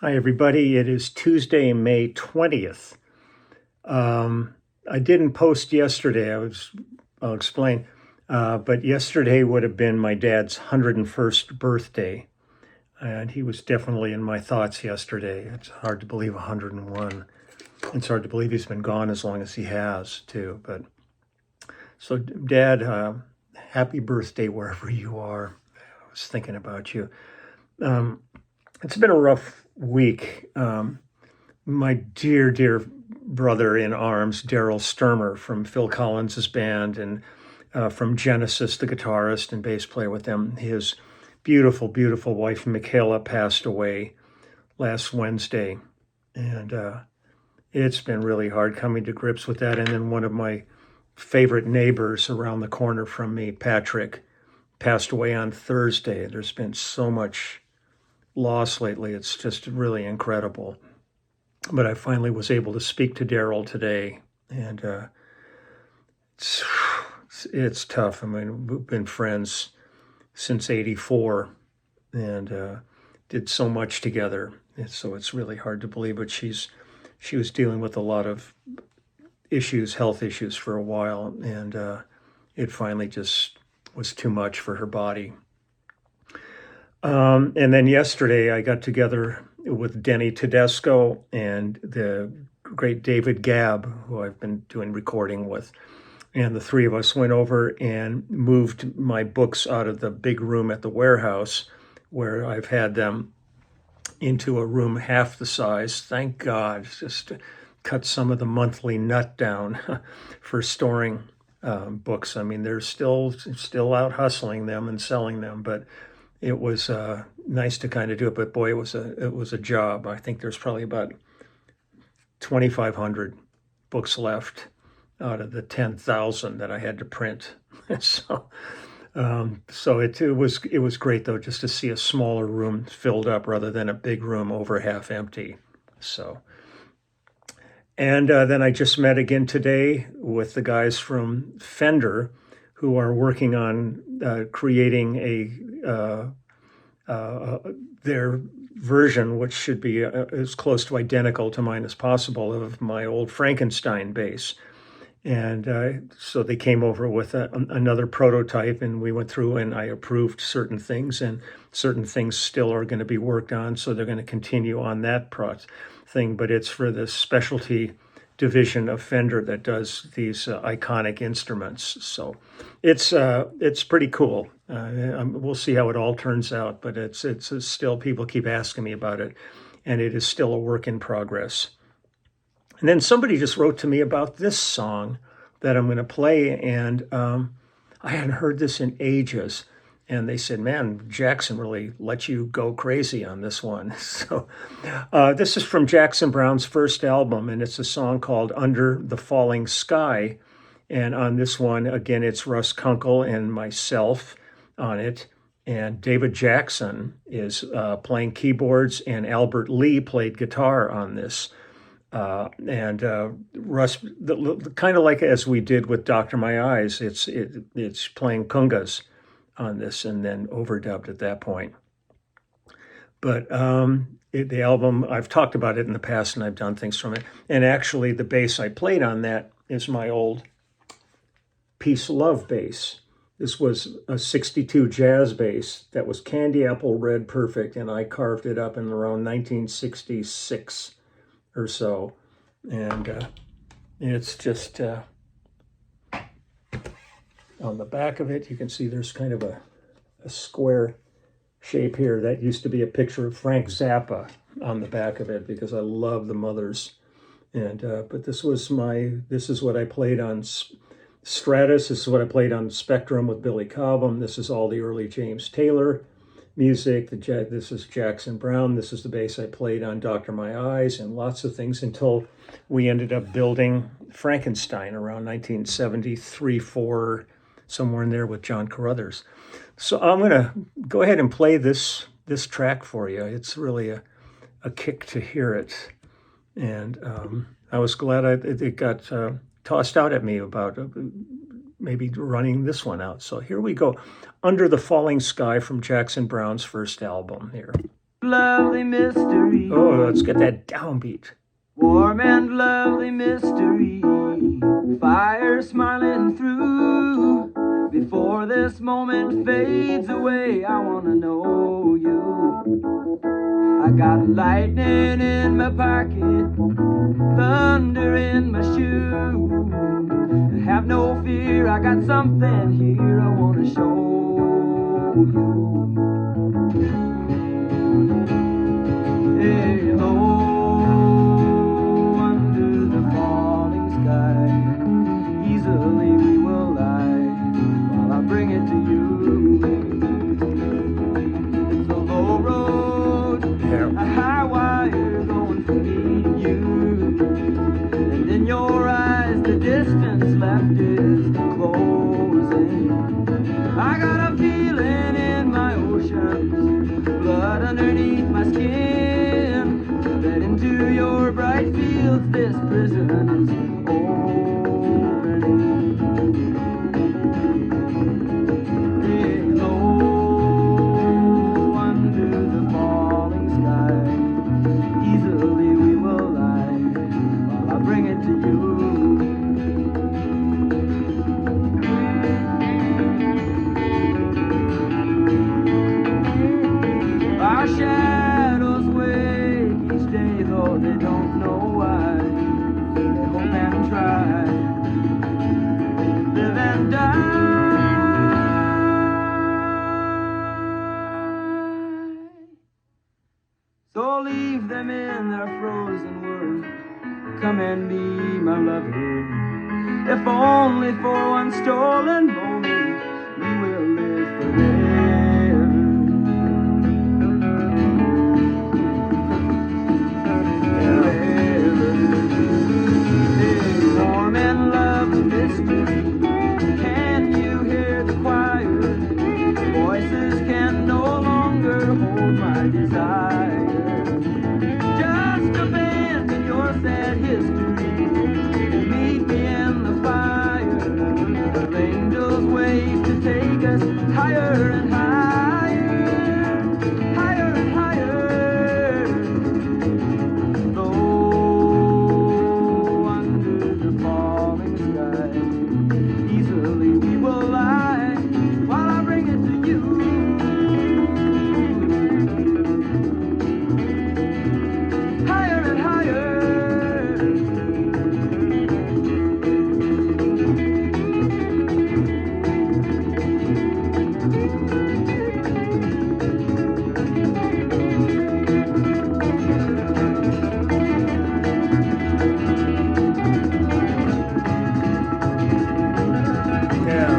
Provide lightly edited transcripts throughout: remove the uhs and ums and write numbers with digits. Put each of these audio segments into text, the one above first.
Hi, everybody. It is Tuesday, May 20th. I didn't post yesterday. I'll explain. But yesterday would have been my dad's 101st birthday. And he was definitely in my thoughts yesterday. It's hard to believe 101. It's hard to believe he's been gone as long as he has, too. But so, Dad, happy birthday wherever you are. I was thinking about you. Um, it's been a rough week. My dear brother in arms, Daryl Sturmer from Phil Collins's band and from Genesis, the guitarist and bass player with them. His beautiful wife, Michaela, passed away last Wednesday. And it's been really hard coming to grips with that. And then one of my favorite neighbors around the corner from me, Patrick, passed away on Thursday. There's been so much loss lately. It's just really incredible. But I finally was able to speak to Daryl today, and it's tough. I mean, we've been friends since '84, and did so much together. So it's really hard to believe. But she was dealing with a lot of issues, health issues, for a while, and it finally just was too much for her body. And then yesterday I got together with Denny Tedesco and the great David Gabb, who I've been doing recording with. And the three of us went over and moved my books out of the big room at the warehouse where I've had them into a room half the size. Thank God, just to cut some of the monthly nut down for storing books. I mean, they're still out hustling them and selling them, but it was nice to kind of do it. But boy, it was a job. I think there's probably about 2,500 books left out of the 10,000 that I had to print. So it was great though, just to see a smaller room filled up rather than a big room over half empty. So, and then I just met again today with the guys from Fender, who are working on creating their version, which should be as close to identical to mine as possible, of my old Frankenstein bass. And so they came over with another prototype, and we went through and I approved certain things, and certain things still are going to be worked on. So they're going to continue on that thing, but it's for the specialty division of Fender that does these iconic instruments. So it's pretty cool. We'll see how it all turns out, but it's still, people keep asking me about it, and it is still a work in progress. And then somebody just wrote to me about this song that I'm going to play, and I hadn't heard this in ages. And they said, man, Jackson really let you go crazy on this one. So this is from Jackson Browne's first album, and it's a song called Under the Falling Sky. And on this one, again, it's Russ Kunkel and myself on it. And David Jackson is playing keyboards, and Albert Lee played guitar on this. And Russ, kind of like as we did with Dr. My Eyes, it's playing congas on this and then overdubbed at that point. But the album, I've talked about it in the past and I've done things from it. And actually the bass I played on that is my old Peace Love bass. This was a 62 jazz bass that was candy apple red perfect, and I carved it up in around 1966 or so. And it's just on the back of it, you can see there's kind of a square shape here. That used to be a picture of Frank Zappa on the back of it, because I love the Mothers. And but this is what I played on Stratus. This is what I played on Spectrum with Billy Cobham. This is all the early James Taylor music. This is Jackson Browne. This is the bass I played on Dr. My Eyes, and lots of things, until we ended up building Frankenstein around 1973, 4, somewhere in there with John Carruthers. So I'm going to go ahead and play this track for you. It's really a kick to hear it. And I was glad it got tossed out at me about maybe running this one out. So here we go. Under the Falling Sky from Jackson Browne's first album here. lovely mystery. Oh, let's get that downbeat. Warm and lovely mystery. Fire smiling through. Before this moment fades away, I wanna know you. I got lightning in my pocket, thunder in my shoe. Have no fear, I got something here I wanna show you. Hey, low under the falling sky, easily we will lie while I bring it to you. It's a low road, a high wire going from me to you. And in your eyes, the distance left is closing. I got a feeling in my oceans, blood underneath my skin, that into your bright fields this prison is opening. Hey, low under the falling sky, easily we will lie while I bring it to you. Our shadows wake each day, though they don't know why. They hope and try, live and die. So leave them in their frozen world. Come and be my lover. If only for one stolen moment, we will live forever. Warm and lovely mystery. Can you hear the choir? Voices can no longer hold my desire. Just abandon your sad history and meet me in the fire. The angels wait to take us higher and higher, higher and higher. Low under the falling sky, easily we will lie while I bring it to you. Higher and higher. Yeah.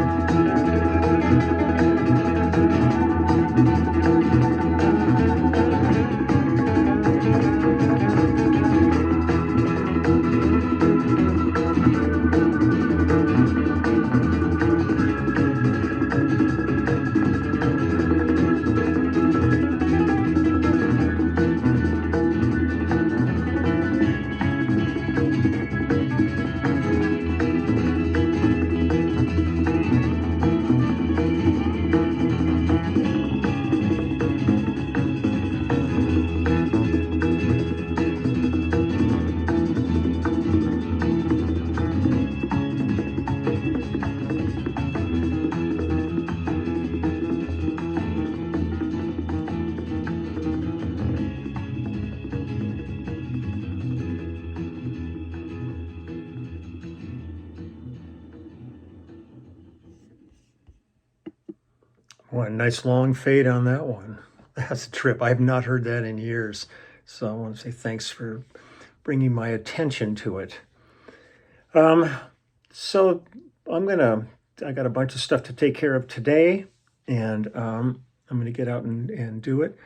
What a nice long fade on that one. That's a trip. I have not heard that in years. So I want to say thanks for bringing my attention to it. So I got a bunch of stuff to take care of today, and I'm gonna get out and do it.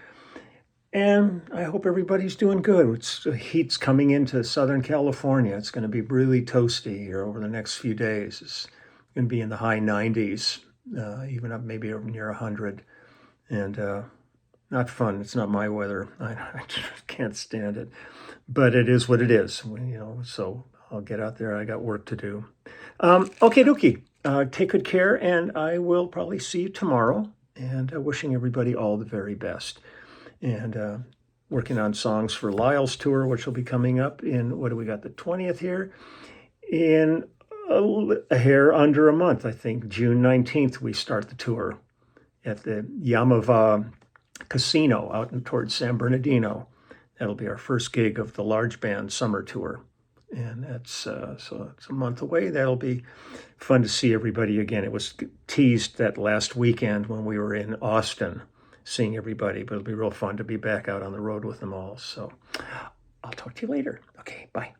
And I hope everybody's doing good. The heat's coming into Southern California. It's going to be really toasty here over the next few days. It's going to be in the high 90s, even up maybe over near 100. And not fun. It's not my weather. I just can't stand it. But it is what it is, so I'll get out there. I got work to do. Okay, dokie. Take good care, and I will probably see you tomorrow. And wishing everybody all the very best. and working on songs for Lyle's tour, which will be coming up in, what do we got, the 20th here? In a hair under a month, I think. June 19th, we start the tour at the Yamava Casino out towards San Bernardino. That'll be our first gig of the large band summer tour. And that's so it's a month away. That'll be fun to see everybody again. It was teased that last weekend when we were in Austin, seeing everybody, but it'll be real fun to be back out on the road with them all. So I'll talk to you later. Okay, bye.